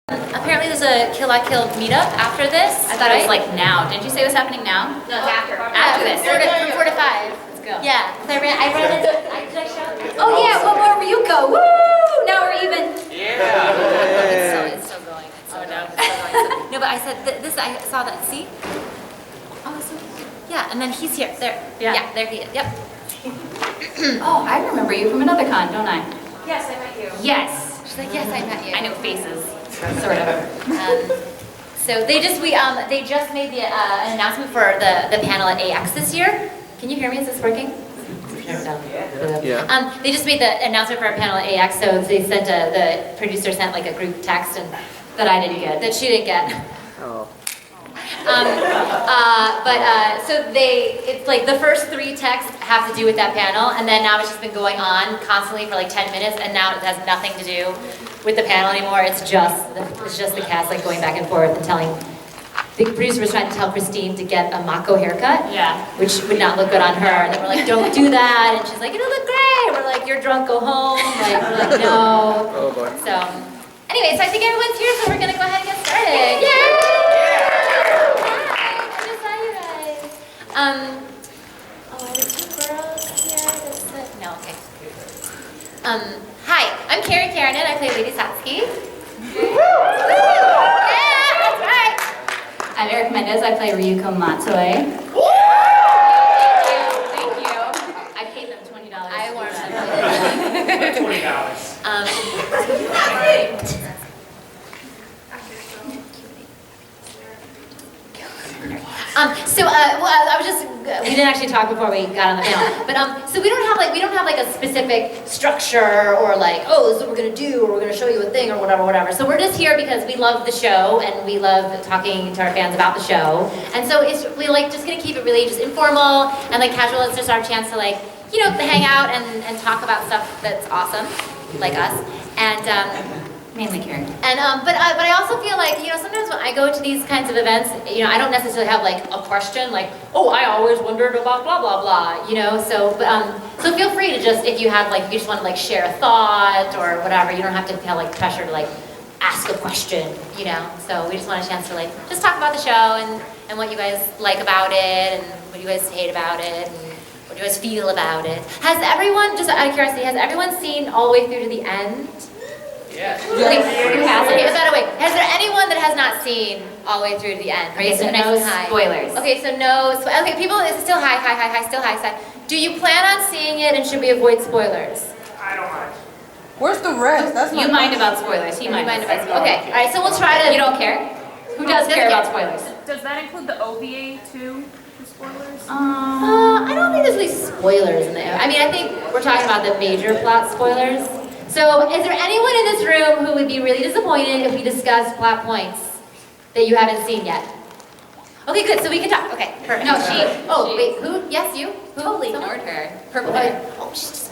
Apparently there's a Kill I Kill meetup after this. I thought it was like now. Didn't you say it was happening now? No, it's after. After this. From 4 to 5. Let's go. Yeah. I ran it. Did I show it? Oh yeah, one more where you go. Woo! Now we're even. Yeah. It's still going. It's still going. It's still going. No, but I said this. I saw that. See? Oh, so yeah. And then he's here. There. Yeah. There he is. Yep. Oh, I remember you from another con, don't I? Yes, I met you. Yes. She's like, yes, I met you. I know faces, sort of. So they just made the an announcement for the panel at AX this year. Can you hear me? Is this working? Yeah. They just made the announcement for our panel at AX, so they sent the producer sent like a group text and That I didn't get. that she didn't get. Oh. So it's like the first 3 texts have to do with that panel, and then now it's just been going on constantly for like 10 minutes, and now it has nothing to do with the panel anymore. It's just the cast like going back and forth and telling. The producer was trying to tell Christine to get a Mako haircut, which would not look good on her, and then we're like, don't do that, and she's like, it'll look great. We're like, you're drunk, go home. Like, we're like, no. Oh boy. So, anyway, so I think everyone's here, so we're gonna go ahead and get started. Yay! Are there 2 girls here? No, okay. Hi, I'm Carrie Keranen. I play Lady Satsuki. Yeah, that's right. I'm Mendez. I play Ryuko Matoi. Thank you. I paid them $20. I warned them. $20. We didn't actually talk before we got on the panel, but so we don't have like a specific structure or like, oh, this is what we're gonna do, or we're gonna show you a thing, or whatever. So we're just here because we love the show and we love talking to our fans about the show, and so we like just gonna keep it really just informal and like casual. It's just our chance to like, you know, hang out and talk about stuff that's awesome, like us, and. Mainly Carrie. And but I also feel like, you know, sometimes when I go to these kinds of events, you know, I don't necessarily have like a question like, oh, I always wondered about blah blah blah, you know. So so feel free to just, if you have like, you just want to like share a thought or whatever, you don't have to feel like pressure to like ask a question, you know. So we just want a chance to like just talk about the show and what you guys like about it and what you guys hate about it and what you guys feel about it. Has everyone, just out of curiosity, has everyone seen all the way through to the end? Yes. Okay, by the way, is there anyone that has not seen all the way through to the end? Okay, so no spoilers. Okay, so no, okay, people, it's still hi, still hi. Do you plan on seeing it, and should we avoid spoilers? I don't mind. Where's the rest? That's You mind about spoilers. He minds about spoilers. Okay, all right, so we'll try to. You don't care? Who does care about spoilers? Does that include the OVA too? The spoilers? I don't think there's really spoilers in there. I mean, I think we're talking about the major plot spoilers. So, is there anyone in this room who would be really disappointed if we discussed plot points that you haven't seen yet? Okay, good. So we can talk. Okay, perfect. No, she. Oh, wait. Who? Yes, you. Who? Totally Someone? ignored her. Purple hair. Oh, she's.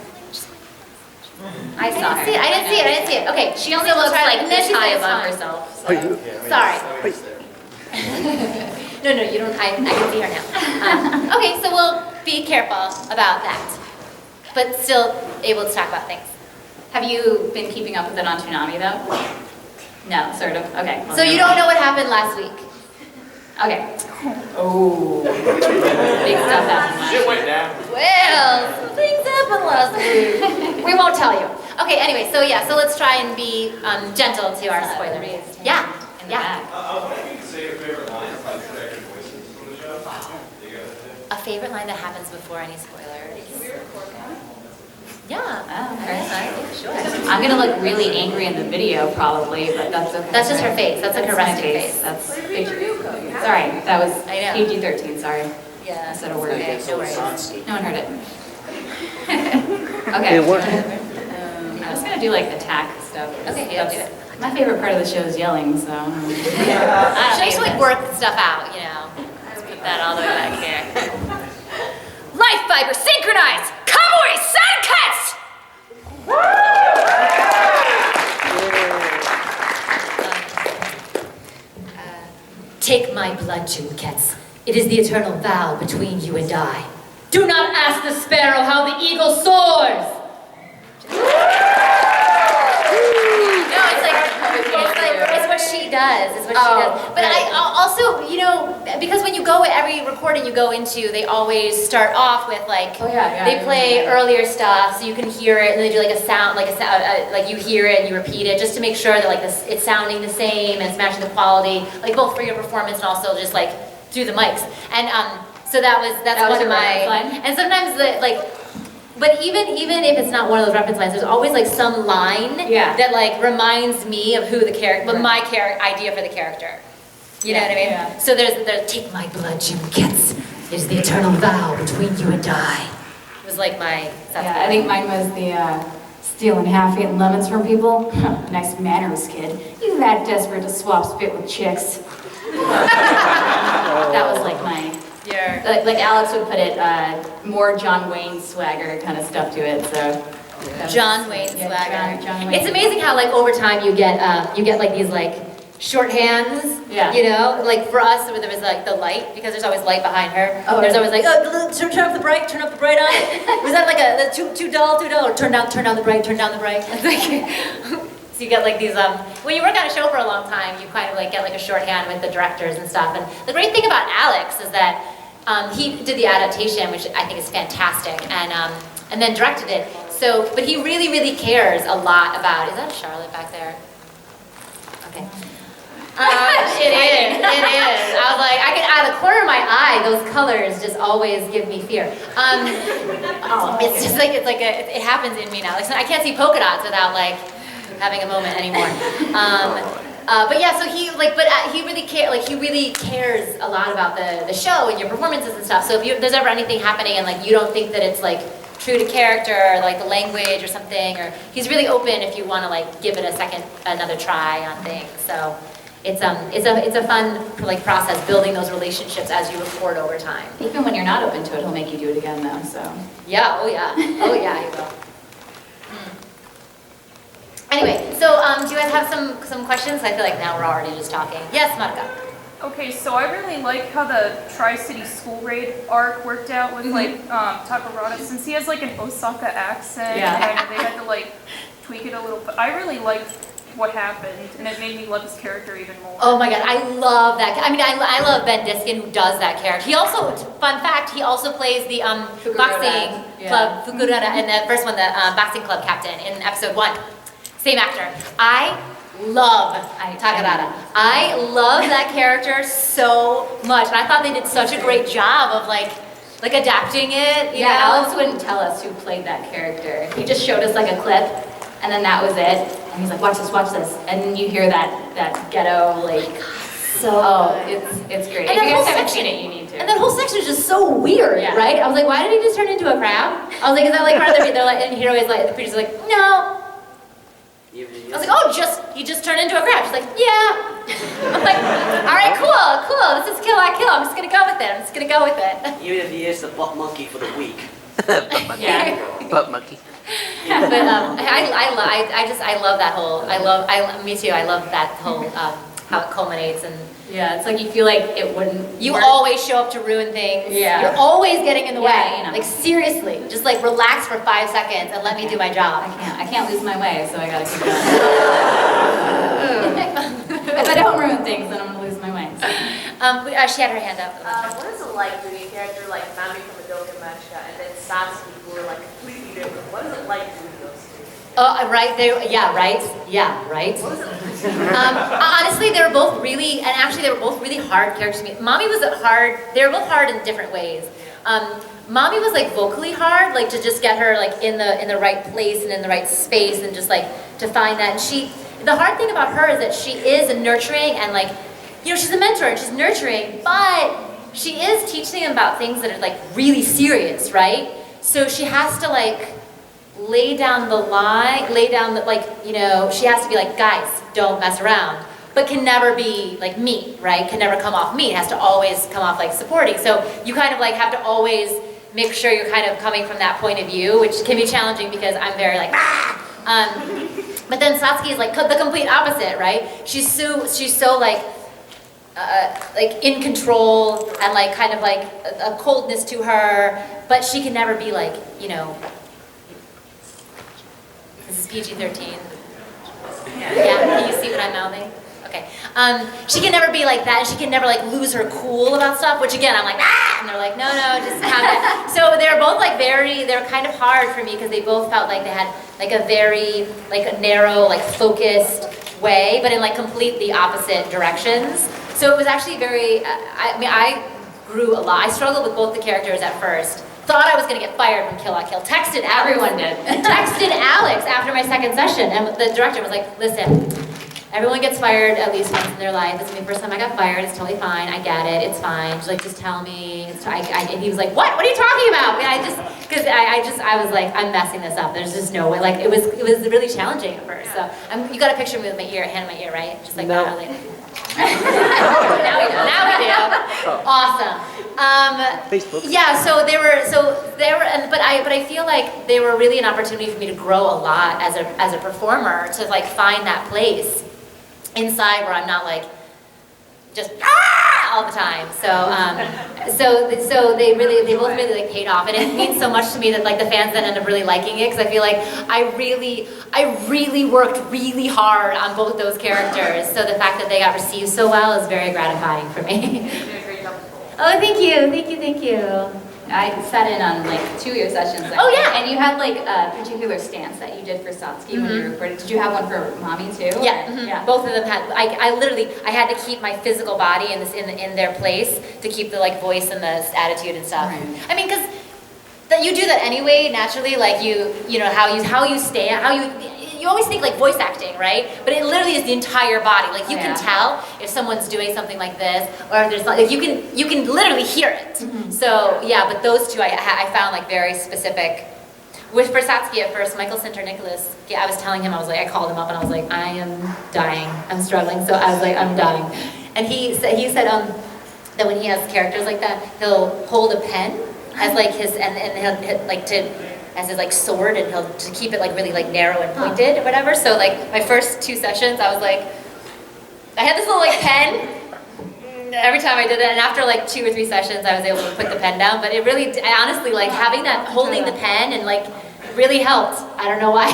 I saw her. I didn't see it. Okay. She only looks like this high above herself. So. Sorry. No, you don't. I can see her now. Okay, so we'll be careful about that, but still able to talk about things. Have you been keeping up with it on Toonami though? No, sort of. Okay. So you don't know what happened last week? Okay. Oh. Big stuff happened last Shit went down. Well, some things happened last week. We won't tell you. Okay, anyway, so yeah, so let's try and be gentle to our spoilers. Yeah. in the back. I was wondering if you could say your favorite line of like second voices from the show. A favorite line that happens before any spoilers. Can we record that? Yeah. Oh, very nice. Sure. I'm gonna look really angry in the video probably, but that's okay. That's just her face. That's like her my resting face. That's What do you mean for you, Cody? sorry. That was I know. PG-13. Sorry. Yeah. I said a word. Okay, no worries. No one heard it. Okay. It worked. I was gonna do like attack stuff. Okay, yeah, do it. My favorite part of the show is yelling, so. I should just like work stuff out, you know. Let's put that all the way back here. Life fiber synchronized! Cowboy Sandcats! Take my blood, Junekets. It is the eternal vow between you and I. Do not ask the sparrow how the eagle soars! No, it's what she does, is what she does. But I also, you know, because when you go, every recording you go into, they always start off with like, they play earlier stuff so you can hear it, and they do like a sound, like you hear it and you repeat it, just to make sure that like it's sounding the same and it's matching the quality, like both for your performance and also just like through the mics. And so that's one of my, and sometimes but even if it's not one of those reference lines, there's always like some line that like reminds me of who the character, but my idea for the character. You know what I mean? Yeah. So there's take my blood, Jim Getz. It is the eternal vow between you and I. It was like my. I think mine was the stealing half-eaten lemons from people. Nice manners, kid. You that desperate to swap spit with chicks. That was like my. Like Alex would put it, more John Wayne swagger kind of stuff to it. So John Wayne swagger. John Wayne. It's amazing how like over time you get like these like shorthands. Yeah. You know, like for us there was like the light, because there's always light behind her. Oh, there's always like, oh, turn up the bright on it. Was that like a too dull? Turn down the bright. It's like. So you get like these, when you work on a show for a long time, you kind of like get like a shorthand with the directors and stuff. And the great thing about Alex is that he did the adaptation, which I think is fantastic, and then directed it. So, but he really, really cares a lot about, is that Charlotte back there? Okay. It is. I was like, I can, out of the corner of my eye, those colors just always give me fear. It's just like, it happens in me now. Like, so I can't see polka dots without like, having a moment anymore. But yeah, so he really cares a lot about the show and your performances and stuff. So if there's ever anything happening and like you don't think that it's like true to character, or like the language or something, or he's really open if you want to like give it another try on things. So it's a fun like process building those relationships as you record over time. Even when you're not open to it, he'll make you do it again though. So yeah, oh yeah, he will. Anyway, so do you guys have some questions? I feel like now we're already just talking. Yes, Monica. Okay, so I really like how the Tri-City School Raid arc worked out with like Takarada, since he has like an Osaka accent, and they had to like tweak it a little bit. I really liked what happened, and it made me love his character even more. Oh my god, I love that. I mean, I love Ben Diskin, who does that character. He also, fun fact, he also plays the boxing club, Fukurada, in the first one, the boxing club captain in episode 1. Same actor. I love Takarada. I love that character so much, and I thought they did such a great job of like adapting it. You know? Alex wouldn't tell us who played that character. He just showed us like a clip, and then that was it. And he's like, watch this, and then you hear that ghetto like. It's great. And if you guys haven't seen it, you need to. And that whole section is just so weird, right? I was like, why did he just turn into a crab? I was like, is that like part of they're like, and he always like, the preacher's like, no. I was like, oh, he just turned into a crab. She's like, yeah. I'm like, all right, cool. This is kill, I kill. I'm just gonna go with it. Even if he is the butt monkey for the week. Butt monkey. Butt monkey. But I love that whole. Me too. I love that whole how it culminates, and it's like you feel like it wouldn't. You always show up to ruin things. Yeah. You're always getting in the way. You know. Like seriously, just like relax for 5 seconds and let me do my job. I can't lose my way, so I gotta keep going. If I don't ruin things, then I'm gonna lose my way. So. She had her hand up. What is it like doing a character like Nami from Madoka Magica and then Satsuki, who are like completely different? What is it like doing those two? Oh, right there. Yeah, right. What is it like? Honestly, they were both really, and actually they were both really hard characters to me. Mommy was hard. They were both hard in different ways. Mommy was like vocally hard, like to just get her like in the right place and in the right space, and just like to find that. And the hard thing about her is that she is a nurturing, and like, you know, she's a mentor and she's nurturing, but she is teaching them about things that are like really serious, right? So she has to like lay down the line, like, you know, she has to be like, guys, don't mess around, but can never be like mean, right? Can never come off mean, has to always come off like supporting. So you kind of like have to always make sure you're kind of coming from that point of view, which can be challenging because I'm very like, but then Satsuki is like the complete opposite, right? She's so like in control, and like kind of like a coldness to her, but she can never be like, you know, this is PG-13. Yeah, can you see what I'm mouthing? Okay. Okay. She can never be like that, and she can never like lose her cool about stuff, which again, I'm like, ah! And they're like, no, just calm down. So they're both like they're kind of hard for me because they both felt like they had like a very, like a narrow, like focused way, but in like completely opposite directions. So it was actually very, I grew a lot. I struggled with both the characters at first. Thought I was gonna get fired from Kill la Kill. Texted Alex. Everyone did. Texted Alex after my second session, and the director was like, listen, everyone gets fired at least once in their life. This is the first time I got fired. It's totally fine. I get it. It's fine. She's like, just tell me. And he was like, what? What are you talking about? And I was like, I'm messing this up. There's just no way. Like, it was really challenging at first. So you got a picture of me with my hand in my ear, right? Just like that. Like, now we do. Awesome. Facebook. Yeah. So they were, but I feel like they were really an opportunity for me to grow a lot as a performer, to like find that place inside where I'm not like just all the time. So they both really like paid off, and it means so much to me that like the fans then end up really liking it, because I feel like I really worked really hard on both those characters. So the fact that they got received so well is very gratifying for me. Oh, thank you. I sat in on like 2 of your sessions. Oh, yeah. And you had like a particular stance that you did for Satsuki when you recorded. Did you have one for Mommy too? Yeah, Yeah. both of them had. I had to keep my physical body in their place to keep the like voice and the attitude and stuff. Right. I mean, because you do that anyway naturally. Like you know how you stand, you always think like voice acting, right? But it literally is the entire body. Like you can tell if someone's doing something like this, or if there's like you can literally hear it. So yeah, but those two I found like very specific. For Satsuki at first, Michael Center Nicholas, I was telling him, I called him up and I was like, I am dying, I'm struggling. So I was like, I'm dying. And he said that when he has characters like that, he'll hold a pen as like his, and he'll like as his like sword, and he'll to keep it like really like narrow and pointed or whatever. So like my first 2 sessions, I was like, I had this little like pen every time I did it, and after like 2 or 3 sessions, I was able to put the pen down. But it really, honestly, like having that, holding the pen and like really helped. I don't know why.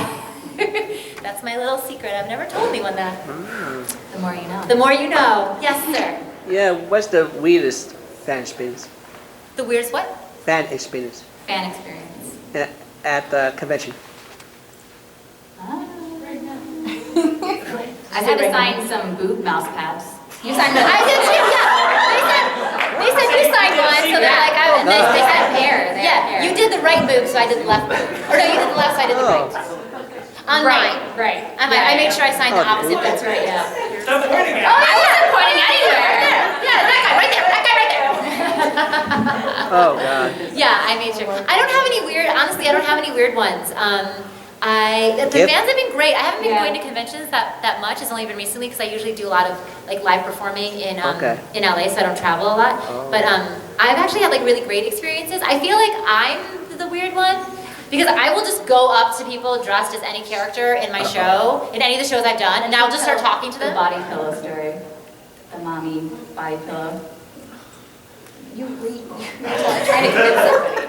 That's my little secret. I've never told anyone that. The more you know. The more you know. Yes, sir. Yeah, what's the weirdest fan experience? The weirdest what? Fan experience Fan experience. at the convention. I had to sign some boob mouse pads. You signed them. I did too, yeah. They said you signed one, so they're like, They had hair. They had yeah, hair. you did the right boob, so I did the left boob. Or no, you did the left, so I did the right. On mine. Right. I made sure I signed the opposite. That's right, yeah. Stop pointing at Oh, me. I wasn't pointing anywhere. Yeah, that guy right there. That guy right there. Oh God. Yeah, I made sure. I don't have any weird. Honestly, I don't have any weird ones. The Yep. fans have been great. I haven't been Yeah. going to conventions that much. It's only been recently because I usually do a lot of like live performing in LA, so I don't travel a lot. Oh. But I've actually had like really great experiences. I feel like I'm the weird one, because I will just go up to people dressed as any character in my show, in any of the shows I've done, and I'll just start talking to The them. body pillow story. The mommy body pillow. You're trying to convince somebody.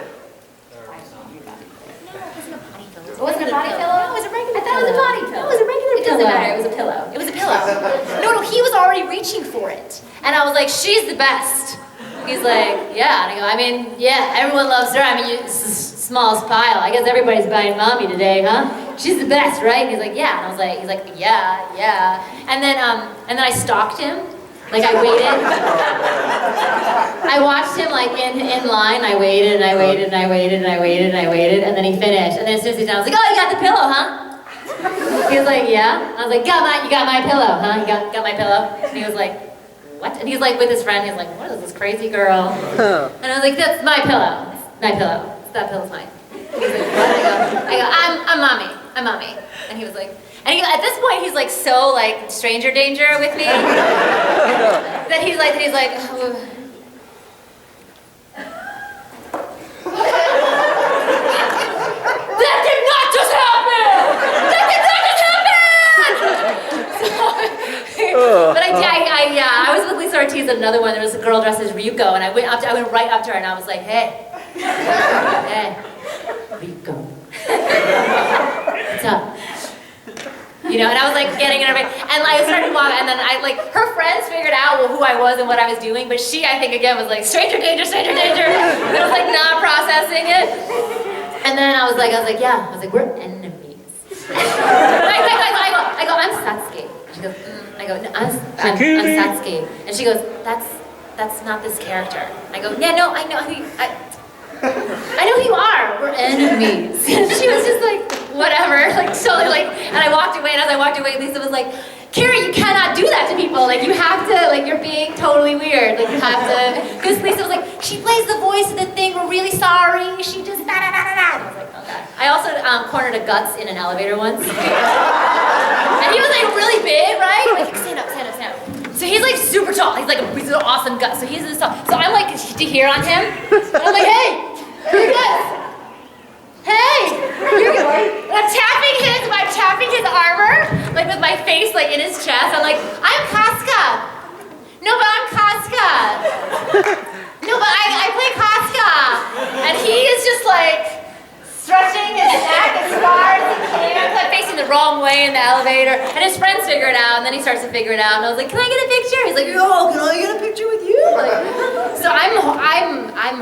It wasn't a body pillow? No, it was a regular I thought it was a body pillow. No, it was a regular It pillow. doesn't matter, it was a pillow. It was a pillow. No, he was already reaching for it. And I was like, she's the best. He's like, yeah. And I go, I mean, yeah, everyone loves her. I mean, it's the smallest pile. I guess everybody's buying mommy today, huh? She's the best, right? And he's like, yeah. And I was like, he's like, yeah. And then I stalked him. Like I waited. I watched him like in line. I waited and I waited and I waited and I waited and I waited, and then he finished. And then as soon as he's done, I was like, oh, you got the pillow, huh? He was like, yeah. I was like, you got my pillow, huh? You got my pillow? And he was like, what? And he's like with his friend. He's like, what is this crazy girl? And I was like, that's my pillow. My pillow. That pillow's mine. He's like, what? I go, I'm mommy. I'm mommy. And he was like. And at this point, he's like so like stranger danger with me that he's like, oh. That did not just happen! That did not just happen! But I was with Lisa Ortiz at another one. There was a girl dressed as Ryuko, and I went right up to her, and I was like, hey, Ryuko, what's up? you know, and I was like getting in everything, and I started walking, and then her friends figured out who I was and what I was doing, but she, I think again, was like, stranger danger, stranger danger, and I was like not processing it, and then I was like, we're enemies. I go, I'm Satsuki. She goes, I go, no, I'm Satsuki, and she goes, that's not this character. I go, yeah, no, I know who you are. We're enemies. And she was just like, whatever, like totally like, and I walked away, and as I walked away, Lisa was like, Carrie, you cannot do that to people. Like, you have to, like, you're being totally weird. Like, you have to, because Lisa was like, she plays the voice of the thing, we're really sorry. She just, da da da da da. And I was like, okay. I also cornered a Guts in an elevator once. And he was like really big, right? Like, stand up, stand up, stand up. So he's like super tall. He's an awesome Guts. So he's this tall. So I'm like to hear on him. And I'm like, hey, Guts. Hey, I'm tapping his armor, like with my face like in his chest. I'm like, I'm Casca. No, but I'm Casca. No, but I play Casca. And he is just like stretching his neck as far as he can. I'm facing the wrong way in the elevator. And his friends figure it out, and then he starts to figure it out. And I was like, can I get a picture? He's like, oh, can I get a picture with you? Like, so I'm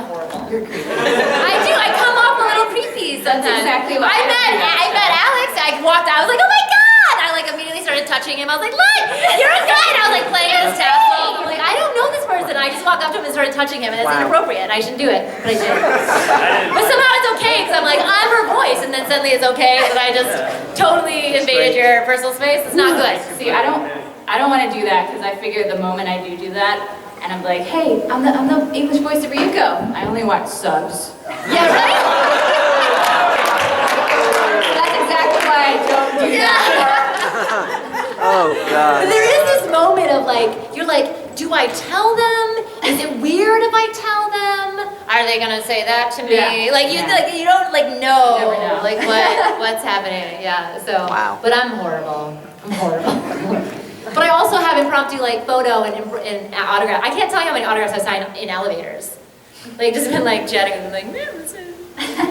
horrible. You're creepy. I come off a little creepy sometimes. That's exactly what I met Alex. I walked out. I was like, oh my god! I like immediately started touching him. I was like, look, you're a guy. And I was like playing his tassel. I'm like, I don't know this person. I just walked up to him and started touching him, and it's inappropriate. I shouldn't do it, but I did. But somehow it's okay because I'm like, I'm her voice, and then suddenly it's okay that I just totally invaded your personal space. It's not good. See, I don't want to do that because I figure the moment I do that, and I'm like, hey, I'm the English voice of Ryuko. I only watch subs. Yeah, right? That's exactly why I don't do that. Oh, God. There is this moment of like, you're like, do I tell them? Is it weird if I tell them? Are they gonna say that to me? Yeah. Like you don't like know, Never know. like what's happening. Yeah. So, but I'm horrible. But I also have impromptu like photo and autograph. I can't tell you how many autographs I signed in elevators. Like just been like chatting with them, like, man, what's it?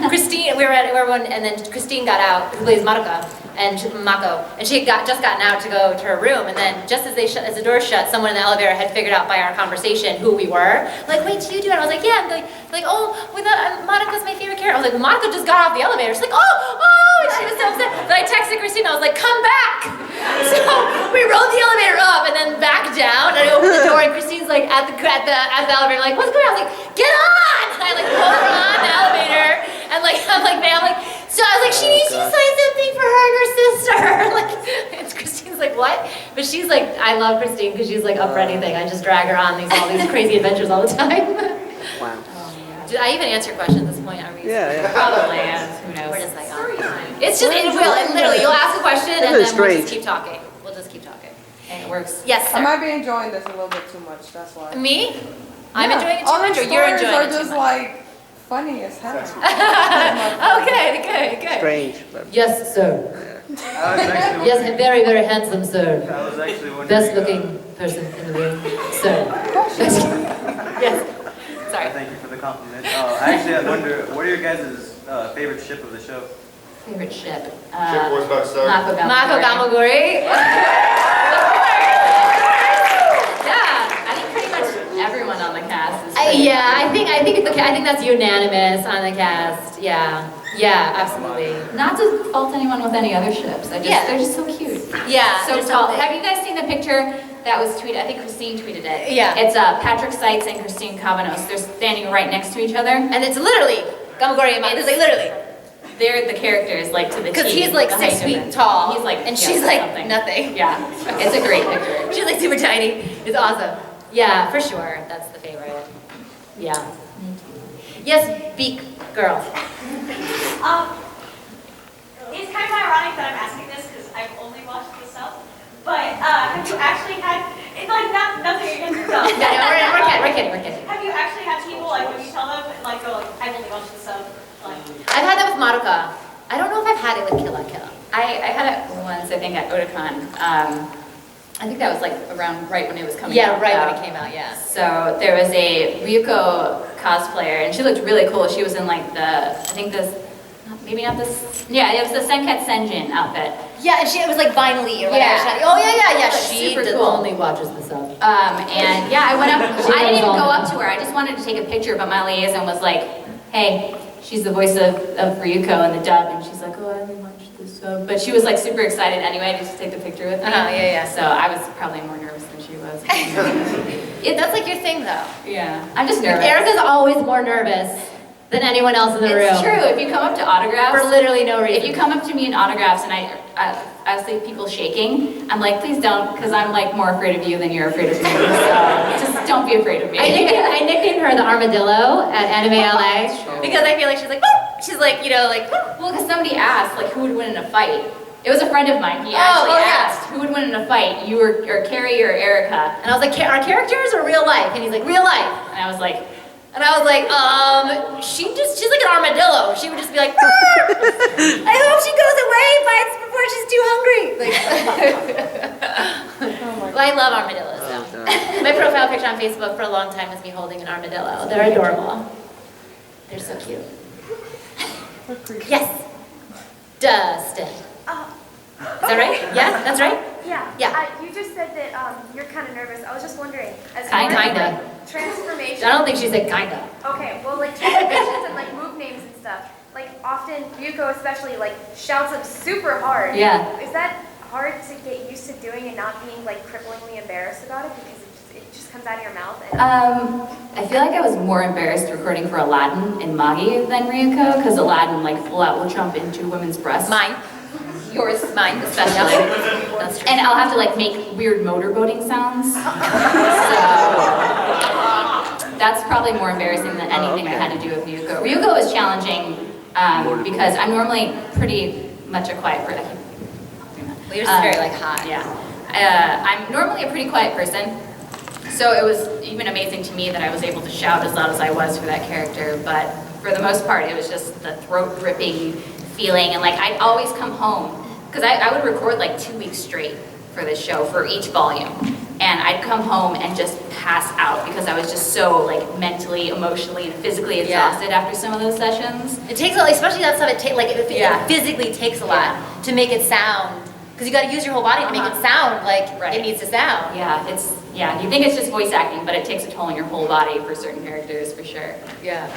Christine, we were one, and then Christine got out, who plays Maruka, and Mako, and she had just gotten out to go to her room, and then just as as the door shut, someone in the elevator had figured out by our conversation who we were. Like, wait, do you do it? I was like, yeah. I'm like, oh, Maruka's my favorite character. I was like, well, Mako just got off the elevator. She's like, oh, and she was so upset. Then I texted Christine. I was like, come back. So we rode the elevator up and then back down, and I opened the door, and Christine's like at the elevator, like, what's going on? I was like, get on! And I like pulled her on the elevator, and like I'm like, so I was like, she needs you to sign something for her and her sister. Like, and Christine's like, what? But she's like, I love Christine because she's like up for anything. I just drag her on all these crazy adventures all the time. Wow. Did I even answer your question at this point? Are we Yeah. Probably, yeah. Who knows? Where does that go? It's just, it will, and literally, you'll ask a question and then we'll strange. just keep talking. We'll just keep talking. And it works. Yes, I sir. might be enjoying this a little bit too much, that's why. Me? I'm enjoying it too All much, the or you're stories enjoying are it too just much? like funny as hell. Okay, good. Strange. But Yes, sir. I was actually Yes, very, very handsome, sir. I was actually wondering. Best looking person in the room, sir. Yes. Sorry. Thank you for the compliment. Actually, I wonder, what are your guys' favorite ship of the show? Favorite ship? Ship Wars about to start. Mako Gamoguri. Yeah. I think pretty much everyone on the cast is. Yeah, I think that's unanimous on the cast. Yeah, absolutely. Not to fault anyone with any other ships. They're just so cute. Yeah, So there's tall. something- Have you guys seen the picture that was tweeted? I think Christine tweeted it. Yeah. It's Patrick Seitz and Christine Cavanos. They're standing right next to each other. And it's literally Gamoguri and Mako. It's like literally. They're the characters, like to the T. Because he's like the 6 height feet difference. tall. He's like, and yeah, she's like something. nothing. Yeah, it's a great picture. She's like super tiny. It's awesome. Yeah, for sure. That's the favorite. Yeah. Yes, Beak girl. It's kind of ironic that I'm asking this because I've only watched the sub, but have you actually had, it's like nothing against the sub. Yeah, we're kidding. Have you actually had people, like when you tell them, like go like, I've only watched the sub, like. I've had that with Maruka. I don't know if I've had it with Killa. I had it once, I think, at Otakon. I think that was like around right when it was coming out. Yeah, right when it came out, yeah. So there was a Ryuko cosplayer, and she looked really cool. She was in like the, I think this, maybe not this, yeah, it was the Senket Senjin outfit. Yeah, and it was like vinyl-y or whatever. Yeah. Oh yeah. She She cool. only watches the sub. And yeah, I went up, She I didn't even knows go all. up to her, I just wanted to take a picture, but my liaison was like, hey, she's the voice of Ryuko in the dub, and she's like, oh, I only watched the sub. But she was like super excited anyway to just take the picture with me. Yeah. So I was probably more nervous than she was. That's like your thing though. Yeah, I'm just nervous. Erica's always more nervous than anyone else in the room. It's true, if you come up to autographs, For literally no reason. if you come up to me in autographs and I see people shaking, I'm like, please don't, because I'm like more afraid of you than you're afraid of me. So just don't be afraid of me. I nicknamed her the armadillo at Anime LA because I feel like she's like, "Whoop!" She's like, you know, like, "Whoop!" Well, because somebody asked, like, who would win in a fight? It was a friend of mine. He actually asked, who would win in a fight, you or Carrie or Erica? And I was like, "Are characters or real life?" And he's like, "Real life." And I was like, She's like an armadillo. She would just be like, I hope she goes away, bites before she's too hungry. Well, I love armadillos though. My profile picture on Facebook for a long time was me holding an armadillo. They're adorable. They're so cute. Yes. Dustin. Is that right? Yeah, that's right? Yeah. Yeah. You just said that you're kind of nervous. I was just wondering, as Kinda. far as like, transformation. I don't think she said kinda. Okay, well, like transformations and like move names and stuff. Like often, Ryuko especially like shouts them super hard. Yeah. Is that hard to get used to doing and not being like cripplingly embarrassed about it because it just comes out of your mouth? And I feel like I was more embarrassed recording for Aladdin and Magi than Ryuko, because Aladdin like full out will jump into women's breasts. Mine. Yours, mine, especially. That's true. And I'll have to like make weird motorboating sounds. So that's probably more embarrassing than anything I had to do with Ryuko. Ryuko was challenging because I'm normally pretty much a quiet person. Well, you're just very like hot. Yeah. I'm normally a pretty quiet person. So it was even amazing to me that I was able to shout as loud as I was for that character. But for the most part, it was just the throat gripping feeling. And like I'd always come home, because I would record like 2 weeks straight for this show, for each volume. And I'd come home and just pass out because I was just so like mentally, emotionally, and physically exhausted after some of those sessions. It takes a lot, especially that stuff, it physically takes a lot to make it sound. Because you got to use your whole body to make it sound like it needs to sound. Yeah, you think it's just voice acting, but it takes a toll on your whole body for certain characters, for sure. Yeah.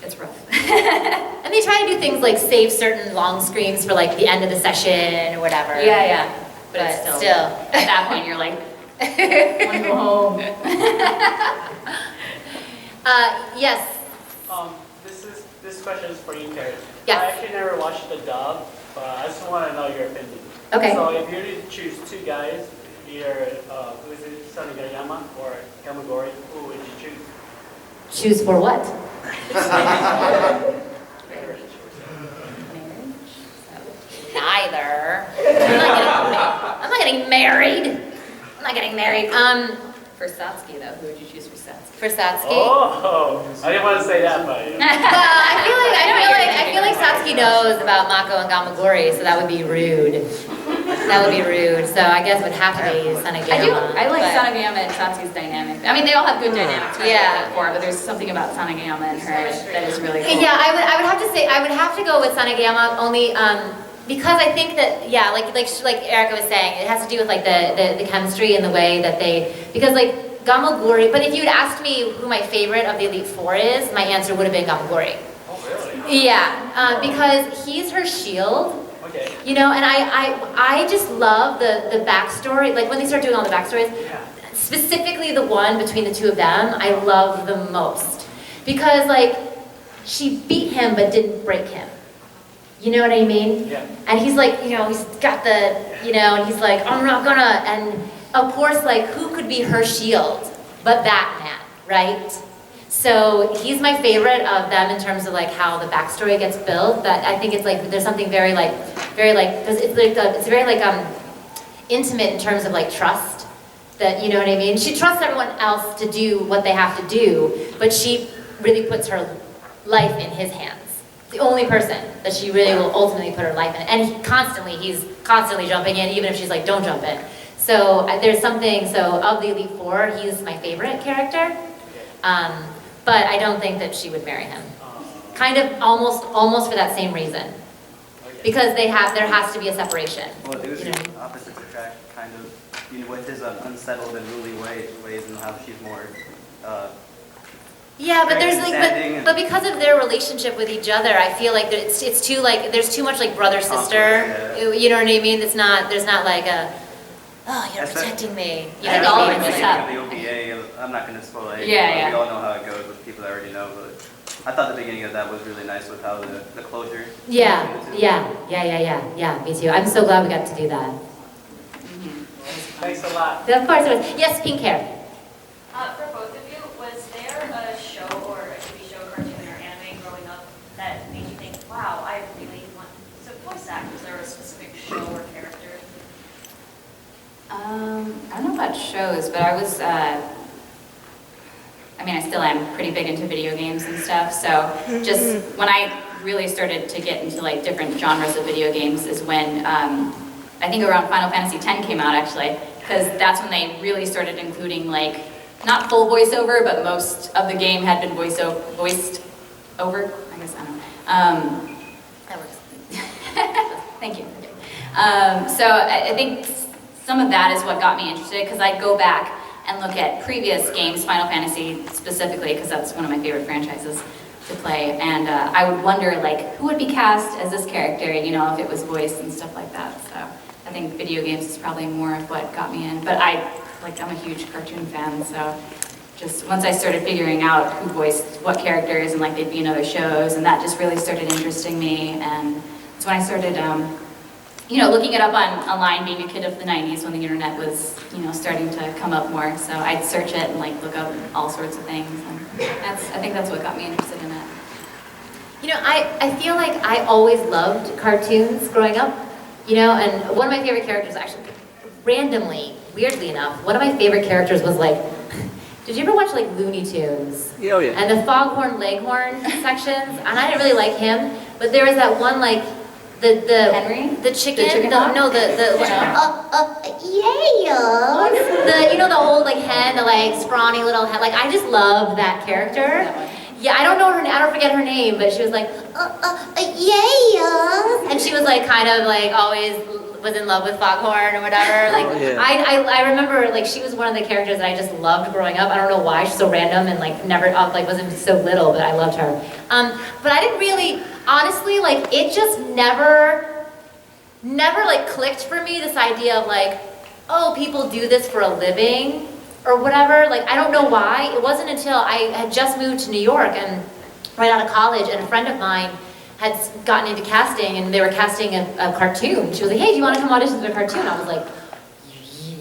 It's rough. And they try to do things like save certain long screams for like the end of the session or whatever. Yeah. But it's still. At that point, you're like, I want to go home. Yes. This question is for you, Carrie. Yes. I actually never watched the dub, but I just want to know your opinion. Okay. So if you were to choose two guys, either who is it, Sanagayama or Kamagori, who would you choose? Choose for what? Neither. I'm not getting married. I'm not getting married. For Satsuki, though, who would you choose for Satsuki? For Satsuki. Oh, I didn't want to say that, but I feel like Satsuki knows about Mako and Gamagori, so that would be rude. That would be rude. So I guess it would have to be Sanagayama. I like but- Sanagayama and Satsuki's dynamic. I mean, they all have good dynamics. Yeah. But there's something about Sanagayama and her that is really cool. Yeah, I would have to say I would have to go with Sanagayama only because I think that like Erica was saying, it has to do with like the chemistry and the way that they, because like Gamagori, but if you had asked me who my favorite of the Elite Four is, my answer would have been Gamagori. Oh, really? Yeah, because he's her shield. Okay. You know, and I just love the backstory, like when they start doing all the backstories, specifically the one between the two of them, I love the most. Because like, she beat him but didn't break him. You know what I mean? Yeah. And he's like, you know, he's got the, you know, and he's like, I'm not gonna, and of course, like, who could be her shield but that man, right? So he's my favorite of them in terms of like how the backstory gets built. That I think it's like there's something very like it's very like intimate in terms of like trust. That, you know what I mean? She trusts everyone else to do what they have to do, but she really puts her life in his hands. The only person that she really will ultimately put her life in, and he's constantly jumping in, even if she's like, don't jump in. So there's something. So of the Elite Four, he's my favorite character. But I don't think that she would marry him. kind of almost for that same reason. Because there has to be a separation. Well, it was you know? opposites attract, kind of, with his unsettled and ruly ways and how she's more, yeah, but very there's like, understanding but because of their relationship with each other, I feel like it's too like, there's too much like brother sister. Yeah. You know what I mean? There's not like a, oh, you're Especially- protecting me. You I know think what I all mean? of It's us not- the OVA, I'm not going to spoil it. Yeah. We all know how it goes with people that already know, but I thought the beginning of that was really nice with how the closure. Yeah, me too. I'm so glad we got to do that. Thanks a lot. Of course it was. Yes, pink hair. For both of you, was there a show or a TV show, cartoon, or anime growing up that made you think, wow, I really want to voice act? Was there a specific show or character? I don't know about shows, but I was, I still am pretty big into video games and stuff, so just when I really started to get into like different genres of video games is when, I think around Final Fantasy X came out actually, because that's when they really started including like, not full voiceover, but most of the game had been voiced over, I guess, I don't know. That works. Thank you. So I think some of that is what got me interested, because I'd go back and look at previous games, Final Fantasy specifically, because that's one of my favorite franchises to play, and I would wonder like who would be cast as this character, if it was voiced and stuff like that. So I think video games is probably more of what got me in, but I'm a huge cartoon fan, so just once I started figuring out who voiced what characters and like they'd be in other shows, and that just really started interesting me, and that's when I started looking it up online, being a kid of the 90s when the internet was, starting to come up more. So I'd search it and like look up all sorts of things. And I think that's what got me interested in it. I feel like I always loved cartoons growing up, and one of my favorite characters actually, randomly, weirdly enough, one of my favorite characters was like, did you ever watch like Looney Tunes? Oh yeah. And the Foghorn Leghorn sections, and I didn't really like him, but there was that one like, the Henry? The chicken? The chicken hawk? No, yeah. The old like hen, the like scrawny little hen. Like I just love that character. Yeah, I don't know her name. I don't forget her name, but she was like, yeah. And she was like kind of like always was in love with Foghorn or whatever. Like I remember like she was one of the characters that I just loved growing up. I don't know why, she's so random and like never wasn't so little, but I loved her. But I didn't really, honestly, like it just never like clicked for me, this idea of like, oh, people do this for a living or whatever. Like I don't know why. It wasn't until I had just moved to New York and right out of college, and a friend of mine had gotten into casting, and they were casting a cartoon. She was like, hey, do you want to come audition for a cartoon? I was like,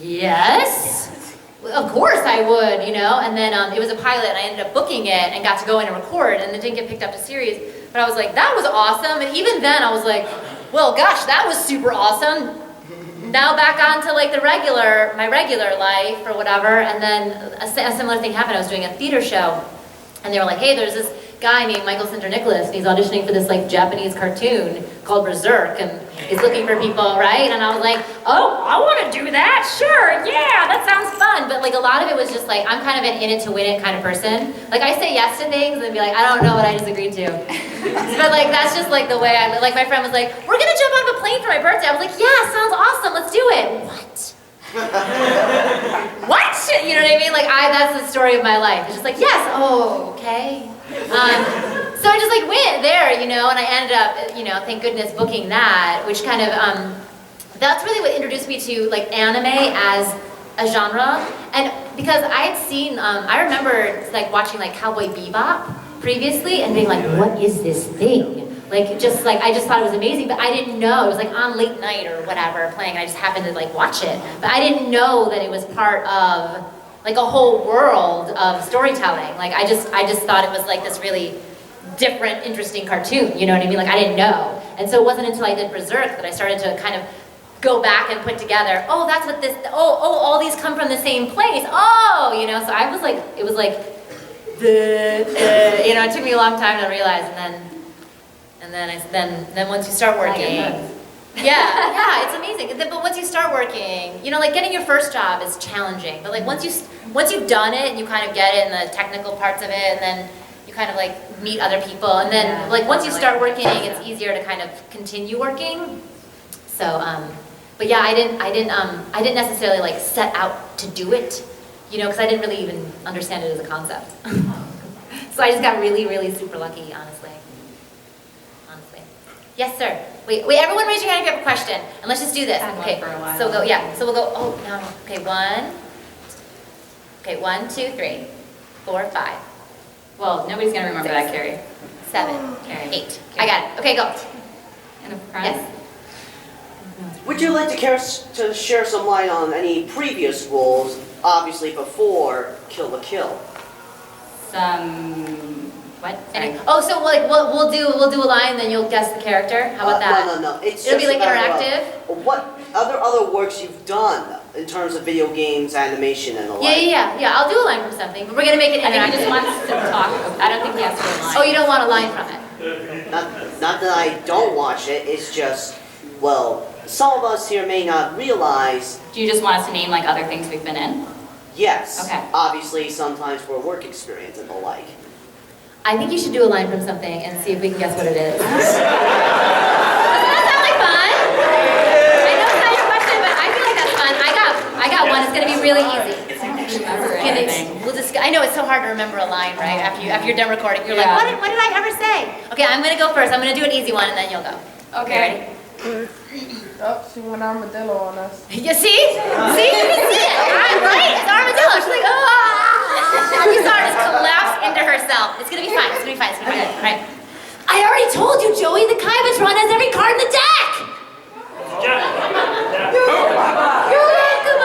yes, of course I would, And then it was a pilot, and I ended up booking it and got to go in and record, and it didn't get picked up to series. But I was like, that was awesome. And even then I was like, well, gosh, that was super awesome. Now back on to like my regular life or whatever. And then a similar thing happened. I was doing a theater show, and they were like, hey, there's this guy named Michael Cinder-Nicholas, and he's auditioning for this like Japanese cartoon called Berserk, and he's looking for people, right? And I was like, oh, I want to do that, sure, yeah, that sounds fun. But like a lot of it was just like, I'm kind of an in it to win it kind of person. Like I say yes to things and be like, I don't know what I just agreed to. But like that's just like the way I live. Like my friend was like, we're gonna jump out of a plane for my birthday. I was like, yeah, sounds awesome, let's do it. What? What? You know what I mean? Like that's the story of my life. It's just like, yes, oh, okay. So I just like went there, and I ended up, thank goodness, booking that, which kind of, that's really what introduced me to like anime as a genre. And because I had seen, I remember like watching like Cowboy Bebop previously and being like, what is this thing? Like I just thought it was amazing, but I didn't know. It was like on late night or whatever playing, and I just happened to like watch it. But I didn't know that it was part of like a whole world of storytelling. Like I just thought it was like this really different, interesting cartoon, you know what I mean? Like I didn't know. And so it wasn't until I did Berserk that I started to kind of go back and put together, oh, that's what this, all these come from the same place, so I was like, it was like, it took me a long time to realize, and then once you start working, yeah, it's amazing. But once you start working, like getting your first job is challenging. But like once you've done it and you kind of get it and the technical parts of it, and then you kind of like meet other people, and then like once you start working, it's easier to kind of continue working. So, but yeah, I didn't necessarily like set out to do it, you know, because I didn't really even understand it as a concept. So I just got really, really super lucky, honestly. Yes, sir. Wait, everyone raise your hand if you have a question, and let's just do this. Okay, so go, yeah, so we'll go, oh, no, okay, 1, 2, 3, 4, 5. Well, nobody's gonna remember that, Carrie. 7, Carrie. 8. I got it. Okay, go. In the front? Yes. Would you like to share some light on any previous roles, obviously before Kill la Kill? What? Sorry. Oh, so like we'll do a line, then you'll guess the character. How about that? No. It'll be like interactive. What other works you've done in terms of video games, animation, and the like? Yeah. I'll do a line from something, but we're gonna make it interactive. I think he just wants to talk. I don't think he has to do a line. Oh, you don't want a line from it? Not that I don't watch it. It's just, well, some of us here may not realize. Do you just want us to name like other things we've been in? Yes. Okay. Obviously, sometimes for work experience and the like. I think you should do a line from something and see if we can guess what it is. Doesn't that sound like fun? I know it's not your question, but I feel like that's fun. I got one. It's gonna be really easy. I know it's so hard to remember a line, right? After you're done recording, you're like, what did I ever say? Okay, I'm gonna go first. I'm gonna do an easy one, and then you'll go. Okay. Ready? Oh, she went armadillo on us. You see? You can see it. I'm right. It's armadillo. She's like, oh. You saw her just collapse into herself. It's gonna be fine. It's gonna be fine. It's gonna be good. All right. I already told you, Joey. The Kaibatron has every card in the deck. You're welcome.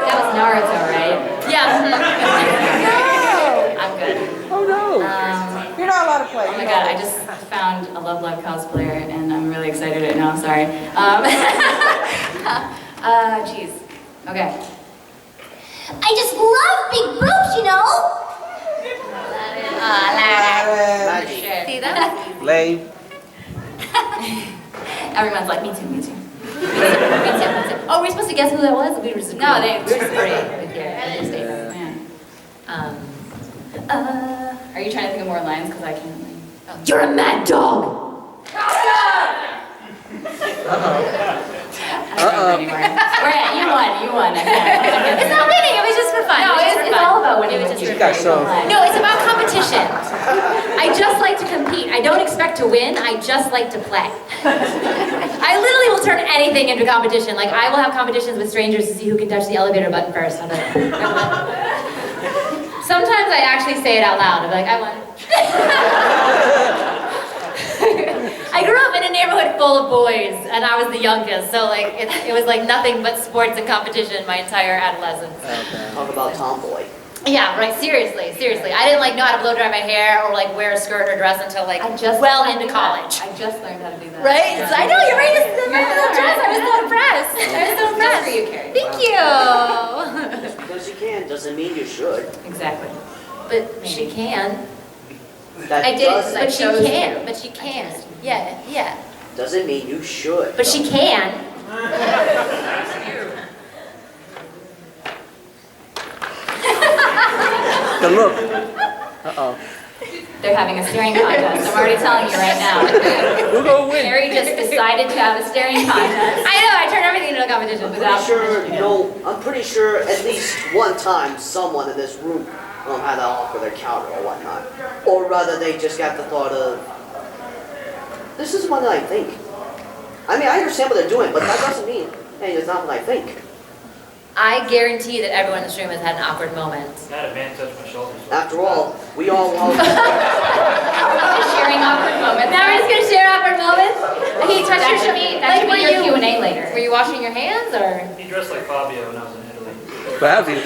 That was Naruto, right? Yeah. I'm good. Oh no. You're not allowed to play. Oh my god, I just found a Love Live cosplayer and I'm really excited right now, I'm sorry. Jeez. Okay. I just love big boobs, you know? Magic. See that? Lame. Everyone's like, me too. Me too. Oh, we're supposed to guess who that was? We were just No, we were just agreeing with your statement. Are you trying to think of more lines? Because I can't. You're a mad dog. You won. It's not winning. It was just for fun. No, it's all about winning. It was just You got so. No, it's about competition. I just like to compete. I don't expect to win. I just like to play. I literally will turn anything into competition. Like I will have competitions with strangers to see who can touch the elevator button first. Sometimes I actually say it out loud. I'm like, I won. I grew up in a neighborhood full of boys, and I was the youngest, so like it was like nothing but sports and competition my entire adolescence. Talk about tomboy. Yeah, right. Seriously. I didn't like know how to blow dry my hair or like weir a skirt or dress until like well into college. I just learned how to do that. Right? So I know you're right. This is a nice little dress. I was so impressed. Just for you, Carrie. Thank you. Because you can doesn't mean you should. Exactly. But she can. That I did, doesn't- but she can. But she can. Yeah. Doesn't mean you should. But she can. The look. Uh-oh. They're having a staring contest. I'm already telling you right now. Who's gonna win? Carrie just decided to have a staring contest. I know. I turn everything into a competition. I'm pretty sure at least one time someone in this room had to offer their counter or whatnot. Or rather, they just got the thought of, this is what I think. I mean, I understand what they're doing, but that doesn't mean, hey, it's not what I think. I guarantee that everyone in this room has had an awkward moment. I had a man touch my shoulders. After all, we all love Sharing awkward moments. Now we're just gonna share awkward moments. Okay, touch That your should be your Q&A later. Were you washing your hands or? He dressed like Fabio when I was in Italy. But have you?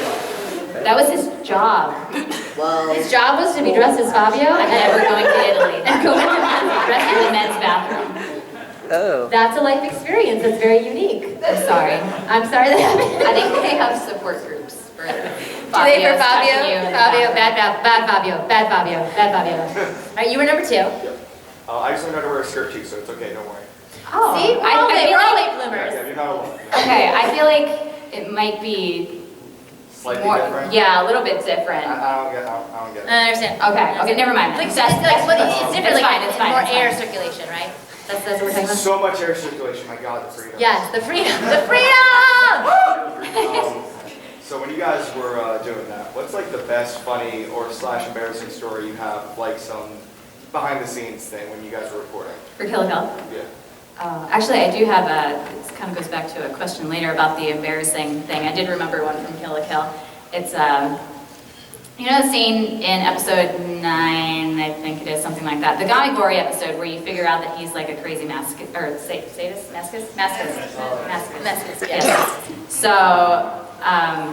That was his job. well, His job was to be dressed as Fabio And then we're going to Italy. And go dressed in the men's bathroom. Oh. That's a life experience. That's very unique. I'm sorry. I'm sorry that happened. I think they have support groups for Do they for Fabio? Fabio, bad Fabio. All right, you were number 2. I just learned how to wear a skirt too, so it's okay, don't worry. Oh, See, we're all late bloomers. Yeah, you're not alone. Okay, I feel like it might be Slightly more, different? yeah, a little bit different. I don't get it. I understand. Okay, never mind. Like, That's- it's like, that's- it's different, it's like, fine, it's fine, more it's air fine. circulation, right? That's what we're talking about? So much air circulation, my God, the freedom. Yes, the freedom, the freedom! So when you guys were doing that, what's like the best funny or / embarrassing story you have, like some behind the scenes thing when you guys were recording? For Kill la Kill? Yeah. Actually, I do have this kind of goes back to a question later about the embarrassing thing. I did remember one from Kill la Kill. It's, you know the scene in episode 9, I think it is, something like that. The Gamigori episode where you figure out that he's like a crazy sadist? Masochist? Masochist, yes. So,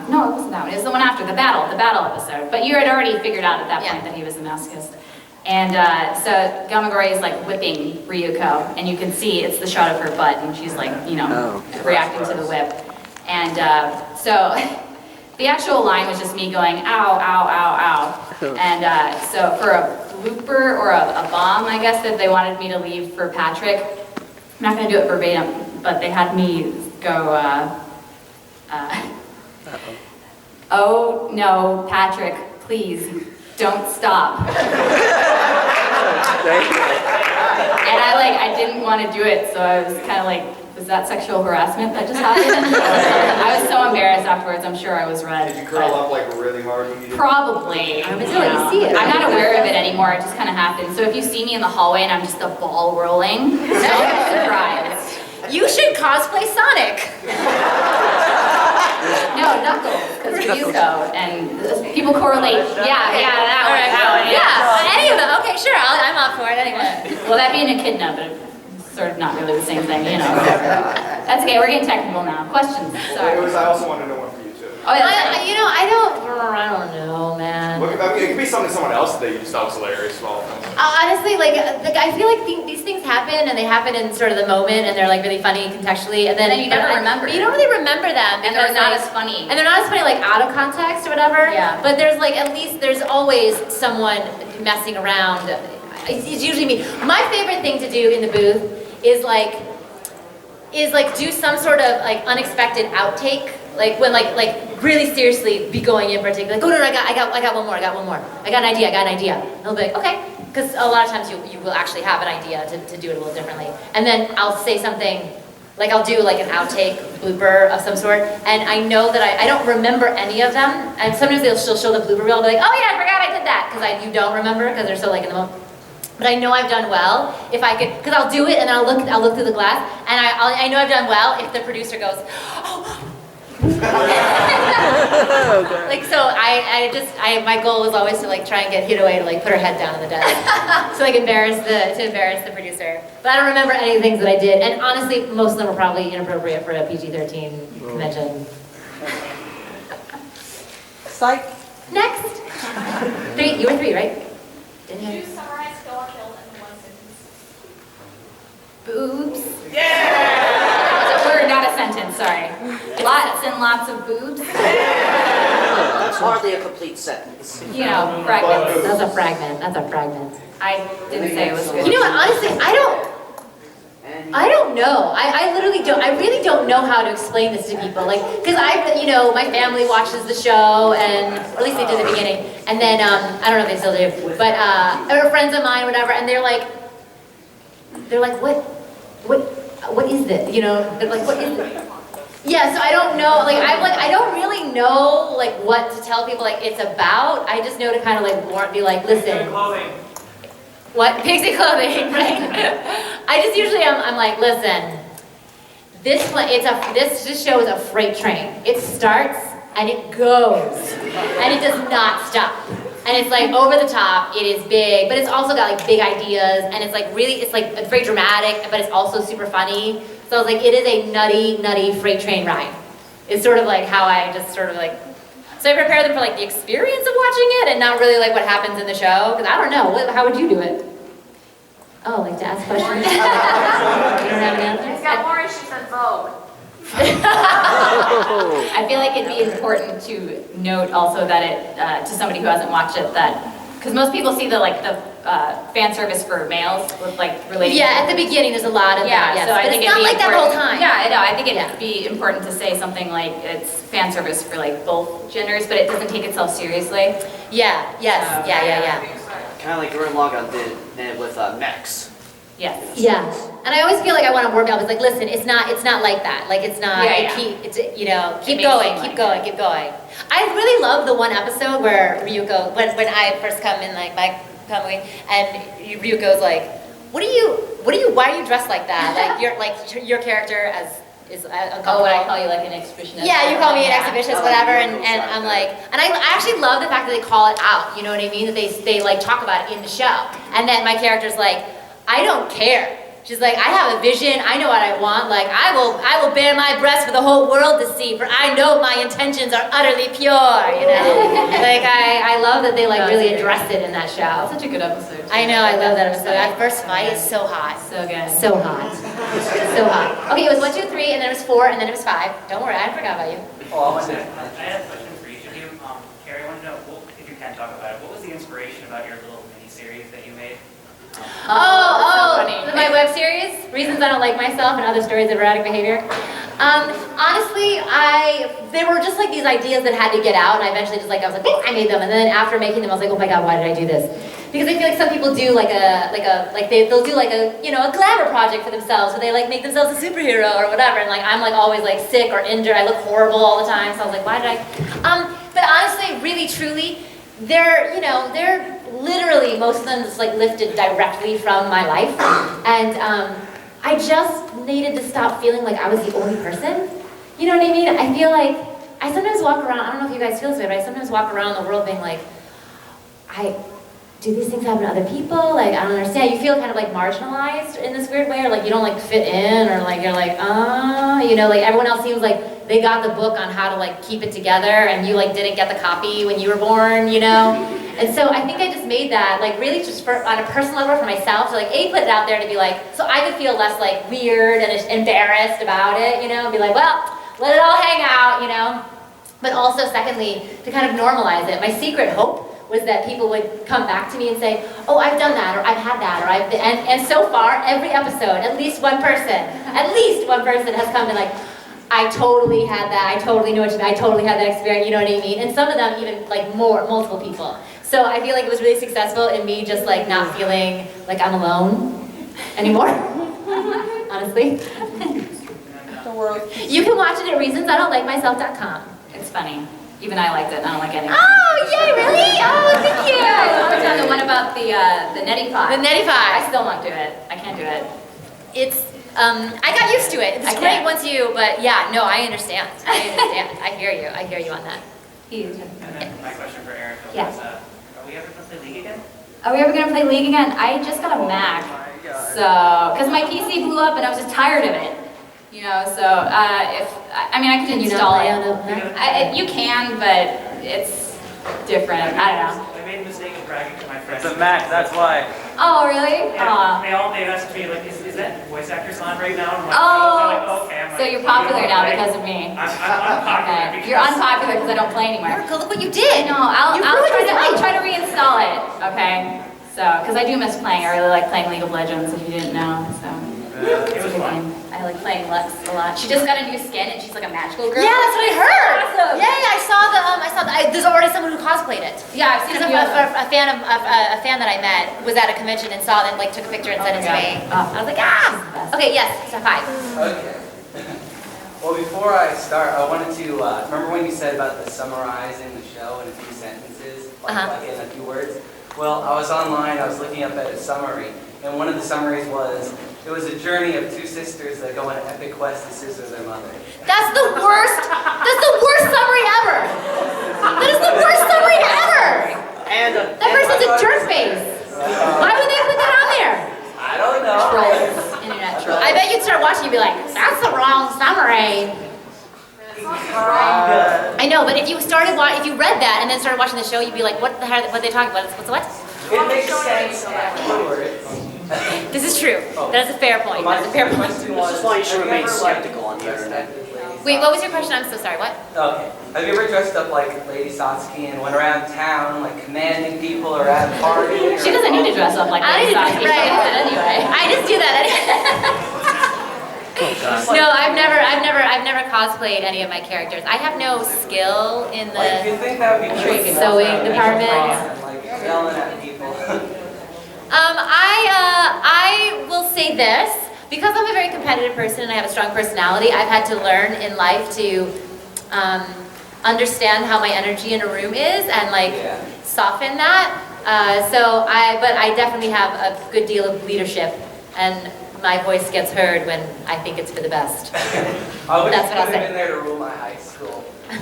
no, it wasn't that one. It was the one after, the battle episode. But you had already figured out at that point that he was a masochist. And so Gamagori is like whipping Ryuko, and you can see it's the shot of her butt, and she's like, you know, reacting to the whip. And so the actual line was just me going, ow, ow, ow, ow. And so for a blooper or a bomb, I guess, that they wanted me to leave for Patrick, I'm not going to do it verbatim, but they had me go, oh no, Patrick, please, don't stop. And I didn't want to do it, so I was kind of like, was that sexual harassment that just happened? I was so embarrassed afterwards, I'm sure I was red. Did you curl up like really hard when you did it? Probably. You see it. I'm not aware of it anymore, it just kind of happened. So if you see me in the hallway and I'm just a ball rolling, don't be surprised. You should cosplay Sonic! No, Knuckles, because Ryuko, and people correlate, that one. Yeah, any of them. Okay, sure, I'm up for it anyway. Well, that being Echidna, but it's sort of not really the same thing, you know. That's okay, we're getting technical now. Questions? Sorry. I also want to know one for you too. Oh, yeah, that's right. You know, I don't know, man. Look, I mean, it could be something someone else that you just thought was hilarious. Well, Honestly, like I feel like these things happen, and they happen in sort of the moment, and they're like really funny contextually, and then you never remember. But you don't really remember them, And they're because, not like, as funny. and they're not as funny like out of context or whatever. Yeah. But there's like at least there's always someone messing around. It's usually me. My favorite thing to do in the booth is like do some sort of like unexpected outtake. Like when like really seriously be going in particular, like, oh no, I got one more, I got an idea. And I'll be like, okay, because a lot of times you will actually have an idea to do it a little differently. And then I'll say something, like I'll do like an outtake blooper of some sort, and I know that I don't remember any of them, and sometimes they'll still show the blooper reel, I'll be like, oh yeah, I forgot I did that, because you don't remember, because they're so like in the moment. But I know I've done well if I could, because I'll do it and I'll look through the glass, and I know I've done well if the producer goes, oh. Like so, my goal was always to like try and get Hidaway to like put her head down on the desk, to like embarrass the producer. But I don't remember any of the things that I did, and honestly, most of them were probably inappropriate for a PG-13 convention. Psych. Next, 3. You were 3, right? Did you summarize Kill la Kill in one sentence? Boobs. Yeah! It's a word, not a sentence, sorry. Lots and lots of boobs. That's hardly a complete sentence. You know, fragments. That's a fragment. I didn't say it was good. You know what, honestly, I don't know. I literally don't, I really don't know how to explain this to people. Like, because my family watches the show, and, or at least they did at the beginning, and then, I don't know if they still do, but, or friends of mine, whatever, and they're like, what is this? You know, they're like, what is this? Yeah, so I don't know, I don't really know, like, what to tell people, like, it's about. I just know to kind of, like, be like, listen. What? Pixie clothing, right? I just usually, I'm like, listen, this show is a freight train. It starts and it goes, and it does not stop. And it's like over the top, it is big, but it's also got like big ideas, and it's like really, it's very dramatic, but it's also super funny. So I was like, it is a nutty freight train ride. It's sort of like how I just sort of like, so I prepare them for like the experience of watching it, and not really like what happens in the show, because I don't know, how would you do it? Oh, like to ask questions? You don't have an answer? It's got more issues than Vogue. I feel like it'd be important to note also that to somebody who hasn't watched it, that, because most people see the fan service for males with like related. Yeah, at the beginning there's a lot of that. Yes. So I but think it's not it'd be like that the whole important- time. Yeah, I know. I think it'd be important to say something like it's fan service for like both genders, but it doesn't take itself seriously. Yeah. Yes. Yeah. Kind of like Gurren Lagann did with mechs. Yes. Yeah, and I always feel like I want to warm up. It's like, listen, it's not like that. Like it's not. Yeah. Keep going. I really love the one episode where Ryuko, when I first come in like my coming, and Ryuko's like, why are you dressed like that? Like your character is uncomfortable. Oh, I call you like an exhibitionist. Yeah, you call me an exhibitionist, whatever, and Ryuko's I'm like, and I actually love the fact that they call it out. You know what I mean? That they like talk about it in the show, and then my character's like, I don't care. She's like, I have a vision, I know what I want, like I will bare my breast for the whole world to see, for I know my intentions are utterly pure, you know? Like I love that they like really addressed it in that show. Such a good episode. I know, I love that episode. That first fight is so hot. So good. So hot. So hot. Okay, it was 1, 2, 3, and then it was 4, and then it was 5. Don't worry, I forgot about you. Oh, I had a question for each of you. Carrie, I want to know, if you can talk about it, what was the inspiration about your little mini-series that you made? My web series, Reasons I Don't Like Myself and Other Stories of Erratic Behavior. Honestly, there were just like these ideas that had to get out, and I eventually just like, I was like, oh, I made them, and then after making them, I was like, oh my god, why did I do this? Because I feel like some people do they'll do like a glamour project for themselves, where they like make themselves a superhero or whatever, and like I'm like always like sick or injured, I look horrible all the time, so I was like, why did I? But honestly, really, truly, they're literally, most of them just like lifted directly from my life, and I just needed to stop feeling like I was the only person. You know what I mean? I feel like I sometimes walk around, I don't know if you guys feel this way, but I sometimes walk around the world being like, do these things happen to other people? Like, I don't understand. You feel kind of like marginalized in this weird way, or like you don't like fit in, or like you're like, like everyone else seems like they got the book on how to like keep it together, and you like didn't get the copy when you were born, you know? And so I think I just made that, like really just on a personal level for myself, to like put it out there to be like, so I could feel less like weird and embarrassed about it, you know, and be like, well, let it all hang out, you know? But also secondly, to kind of normalize it. My secret hope was that people would come back to me and say, oh, I've done that, or I've had that, or and so far, every episode, at least one person has come and like, I totally had that, I totally knew what you meant, I totally had that experience, you know what I mean? And some of them even like multiple people. So I feel like it was really successful in me just like not feeling like I'm alone anymore, honestly. The world. You can watch it at reasonsIDon'tLikeMyself.com. It's funny. Even I liked it. I don't like anything. Oh, yay, really? Oh, thank you. I done the one about the neti pot. The neti pot. I still won't do it. I can't do it. It's, I got used to it. It's I great can't. once you, but yeah, no, I understand. I hear you on that. And then my question for Eric was, Yes. are we ever going to play League again? Are we ever going to play League again? I just got a Mac. So, because my PC blew up and I was just tired of it. You know, so I could install it. You can, but it's different. I don't know. I made a mistake of bragging to my friends. It's a Mac, that's why. Oh, really? And they asked me, like, is that voice actor's on right now? I'm like, Oh, okay. I'm so like, you're popular now okay. because of me. I'm unpopular Okay. because... You're unpopular because I don't play anymore. Erica, look what you did. No, I'll ruined his I'll life. try to reinstall it. Okay. So, because I do miss playing. I really like playing League of Legends. If you didn't know, so. It was fun. I like playing Lux a lot. She just got a new skin and she's like a magical girl. Yeah, that's what I heard. Awesome. Yeah, I saw there's already someone who cosplayed it. Yeah, I've seen Because a fan that I met was at a convention and saw it and like took a picture and sent it to me. I was like, ah. Okay, yes, so 5. Okay. Well, before I start, I wanted to remember when you said about the summarizing the show in a few sentences, like in a few words. Well, I was online, I was looking up at a summary, and one of the summaries was, it was a journey of two sisters that go on an epic quest to scissor their mother. That's the worst. That's the worst summary ever. That is the worst summary ever. That person's a jerk face. Why would they put that on there? I don't know. Trolls. Internet trolls. I bet you'd start watching and be like, that's the wrong summary. I know, but if you read that and then started watching the show, you'd be like, what the hell? What are they talking about? What's what? It makes sense afterwards. This is true. That is a fair point. That's a fair point. This is why you should remain skeptical on the internet. Wait, what was your question? I'm so sorry, what? Okay. Have you ever dressed up like Lady Satsuki and went around town, like commanding people or at a party? She doesn't need to dress up like Lady Satsuki. She does it anyway. I just do that anyway. No, I've never cosplayed any of my characters. I have no skill in Like, you think that would be tricky? sewing department. Like yelling at people. I will say this, because I'm a very competitive person and I have a strong personality, I've had to learn in life to understand how my energy in a room is and like soften that. But I definitely have a good deal of leadership, and my voice gets heard when I think it's for the best. I wish That's what I'll you could have say. been there to rule my high school. Rule my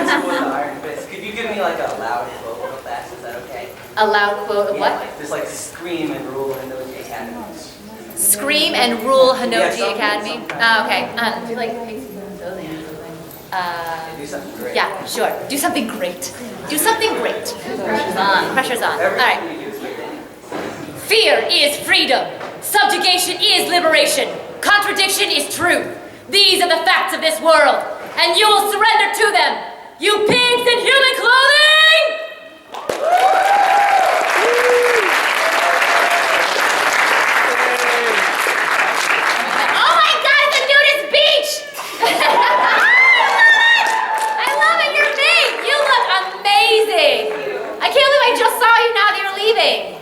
school with the Iron Fist. Could you give me like a loud quote real fast? Is that okay? A loud quote of what? Like, just like scream and rule Hinoji Academy. Scream and rule Hinoji Yeah, Academy. something. Oh, okay. Do you like Do something great. yeah, sure. Do something great. Do something great. Pressure's on. Pressure's on. All right. Fear is freedom. Subjugation is liberation. Contradiction is truth. These are the facts of this world, and you will surrender to them. You pigs in human clothing! Oh my God, it's a nudist beach! I love it, you're big! You look amazing! I can't believe I just saw you now that you're leaving.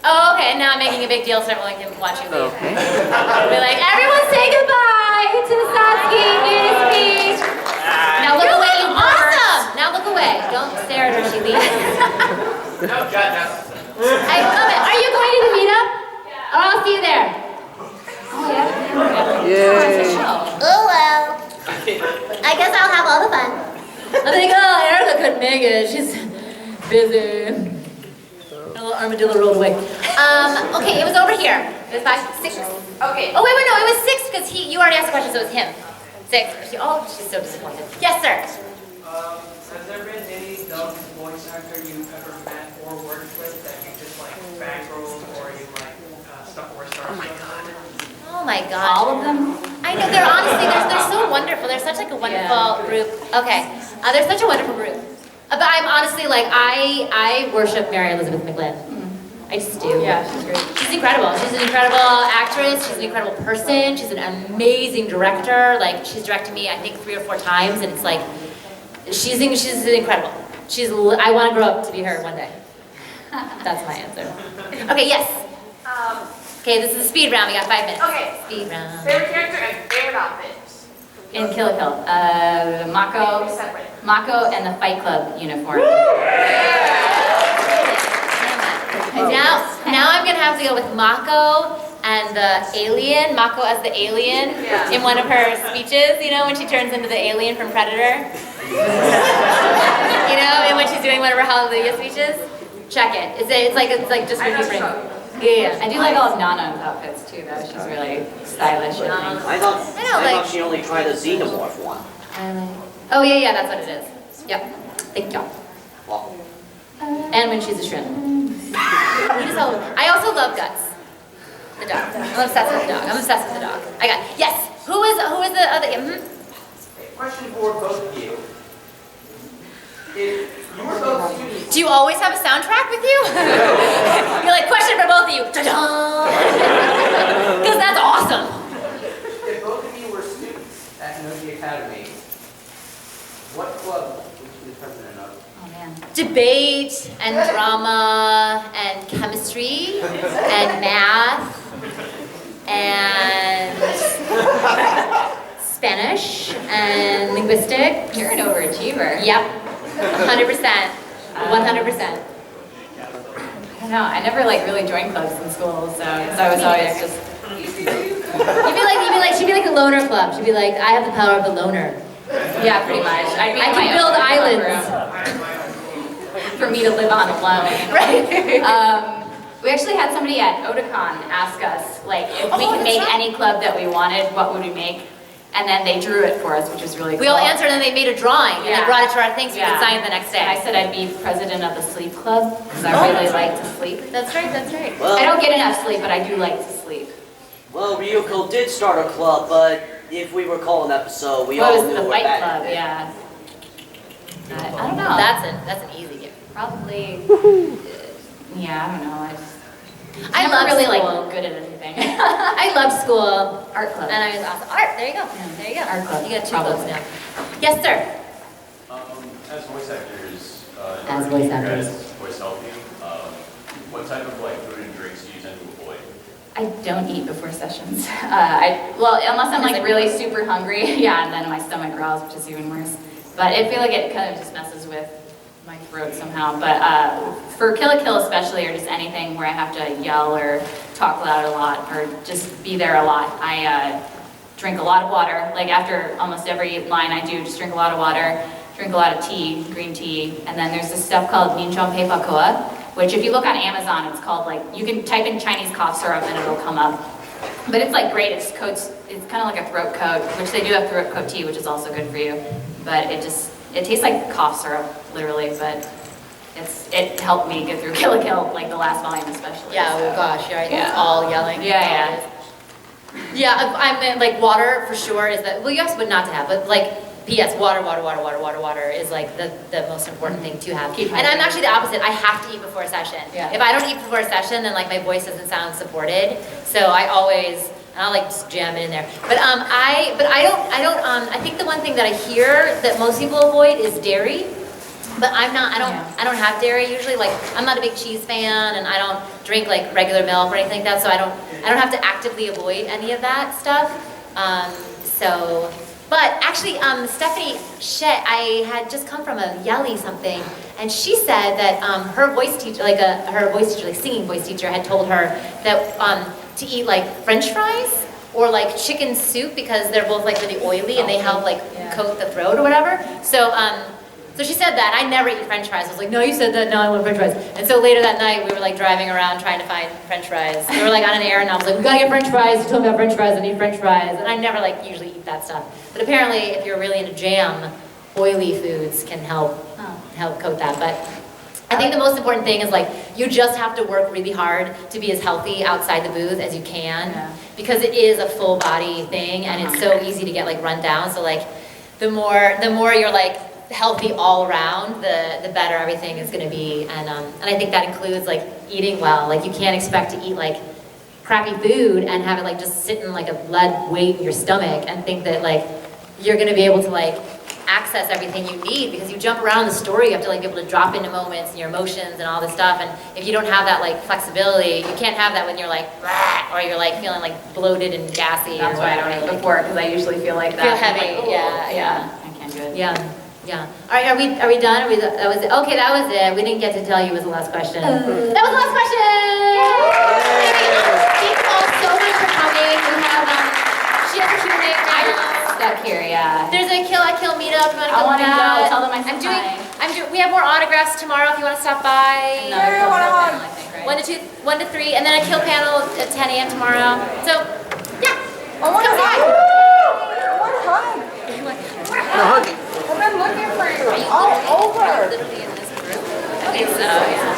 Oh, okay, and now I'm making a big deal so everyone can watch you leave. Okay. Be like, everyone say goodbye to the Satsuki nudist beach! Now look away, you awesome! Now look away. Don't stare at her, she leaves. No judgment. I love it. Are you going to the meetup? Or I'll see you there. Oh, yeah? Yay. Oh, well. I guess I'll have all the fun. I think, oh, Erica couldn't make it. She's busy. A little armadillo rolled away. Okay, it was over here. It was 5, 6. Okay. Oh, wait, no, it was 6 because you already asked the question, so it was him. 6. Oh, she's so disappointed. Yes, sir. Has there been any dub voice actor you've ever met or worked with that you just like bankrolled or you like stuck or started? Oh my god. Oh my gosh. All of them? I know, they're so wonderful. They're such like a wonderful group. Okay, they're such a wonderful group. But I'm honestly like, I worship Mary Elizabeth McGlynn. I just do. Yeah, she's great. She's incredible. She's an incredible actress. She's an incredible person. She's an amazing director. Like, she's directed me, I think, 3 or 4 times, and it's like, she's incredible. I want to grow up to be her one day. That's my answer. Okay, yes. Okay, this is a speed round. We got 5 minutes. Okay. Speed round. Favorite character and favorite outfit? In Kill la Kill. Mako and the Fight Club uniform. Now I'm gonna have to go with Mako and the alien. Mako as the alien in one of her speeches. You know, when she turns into the alien from Predator. You know, and when she's doing one of her Hallelujah speeches. Check it. It's like just when you bring. Yeah. I do like all of Nana's outfits too, though. She's really stylish looking. I thought she only tried a xenomorph one. Oh yeah, that's what it is. Yep. Thank y'all. And when she's a shrimp. I also love Guts. The dog. I'm obsessed with the dog. I got yes. Who is the other? Question for both of you. If you were both students, Do you always have a soundtrack with you? You're like, question for both of you. Ta-da! Because that's awesome. If both of you were students at Hinoji Academy, what club would you be president of? Oh man. Debate and drama and chemistry and math and Spanish and linguistics. You're an overachiever. Yep. 100%. 100%. I don't know. I never like really joined clubs in school, so I was always just. She'd be like the loner club. She'd be like, I have the power of the loner. Yeah, pretty much. I can build islands. For me to live on alone. Right. We actually had somebody at Otakon ask us, like, if we could make any club that we wanted, what would we make? And then they drew it for us, which was really cool. We all answered and they made a drawing and they brought it to our thing so we could sign it the next day. And I said I'd be president of the sleep club because I really like to sleep. That's right. Well, I don't get enough sleep, but I do like to sleep. Well, Ryuko did start a club, but if we recall an episode, we Well, all it was knew the where Fight that Club, ended. yeah. I don't know. That's an easy gift. Probably. Yeah, I don't know. I never love really school. like good at anything. I love school. Art club. And I was awesome. Art, there you go. There you go. Art club. You got 2 Probably. clubs now. Yes, sir. As voice actors, As in order to voice keep your actors. guys' voice healthy, what type of like food and drinks do you tend to avoid? I don't eat before sessions. Well, unless I'm like really super hungry, yeah, and then my stomach growls, which is even worse. But I feel like it kind of just messes with my throat somehow. But for Kill la Kill especially, or just anything where I have to yell or talk loud a lot, or just be there a lot, I drink a lot of water. Like after almost every line I do, just drink a lot of water, drink a lot of tea, green tea, and then there's this stuff called Ninchonpei Pakoa, which if you look on Amazon, it's called like, you can type in Chinese cough syrup and it'll come up. But it's like great, it's kind of like a throat coat, which they do have throat coat tea, which is also good for you. But it tastes like cough syrup, literally, but it helped me get through Kill la Kill, like the last volume especially. Yeah, so. oh gosh, you're right. Yeah. It's all yelling. Yeah. Yeah, I mean, like water for sure is that, well, you asked what not to have, but like, P.S. Water is like the most important thing to have. And I'm actually the opposite. I have to eat before a session. Yeah. If I don't eat before a session, then like my voice doesn't sound supported. So I'll like just jam it in there. But I think the one thing that I hear that most people avoid is dairy. But I don't have dairy usually. Like I'm not a big cheese fan, and I don't drink like regular milk or anything like that. So I don't have to actively avoid any of that stuff. But actually, Stephanie Shet, I had just come from a Yelly something, and she said that her voice teacher, singing voice teacher, had told her that to eat like French fries or like chicken soup because they're both like really oily and they help like coat the throat or whatever. So she said that. I never eat French fries. I was like, no, you said that. No, I want French fries. And so later that night, we were like driving around trying to find French fries. We were like on an errand, and I was like, we gotta get French fries. You told me about French fries. I need French fries. And I never like usually eat that stuff. But apparently, if you're really into jam, oily foods can help coat that. But I think the most important thing is like you just have to work really hard to be as healthy outside the booth as you can, because it is a full body thing, and it's so easy to get like run down. So like the more you're like healthy all around, the better everything is going to be. And I think that includes like eating well. Like you can't expect to eat like crappy food and have it like just sitting like a lead weight in your stomach and think that like you're going to be able to like access everything you need, because you jump around the story. You have to like be able to drop into moments and your emotions and all this stuff. And if you don't have that like flexibility, you can't have that when you're like rah, or you're like feeling like bloated and gassy. That's why I don't eat before, because I usually feel like that. Feel heavy. Like, yeah. I can't do it. Yeah. All right, are we done? That was it. Okay, that was it. We didn't get to tell you it was the last question. That was the last question! Thank you all so much for coming. We have, she has a Q&A right now. Stuck here, yeah. There's a Kill la Kill meetup. You want to go to that? Tell them I said We have more autographs tomorrow if you want to stop by. Another panel, I think, right? 1 to 3, and then a Kill panel at 10 a.m. tomorrow. So, yeah. I want to hug. No, hug. I've been looking for you all over. Literally in this group. I think so, yeah.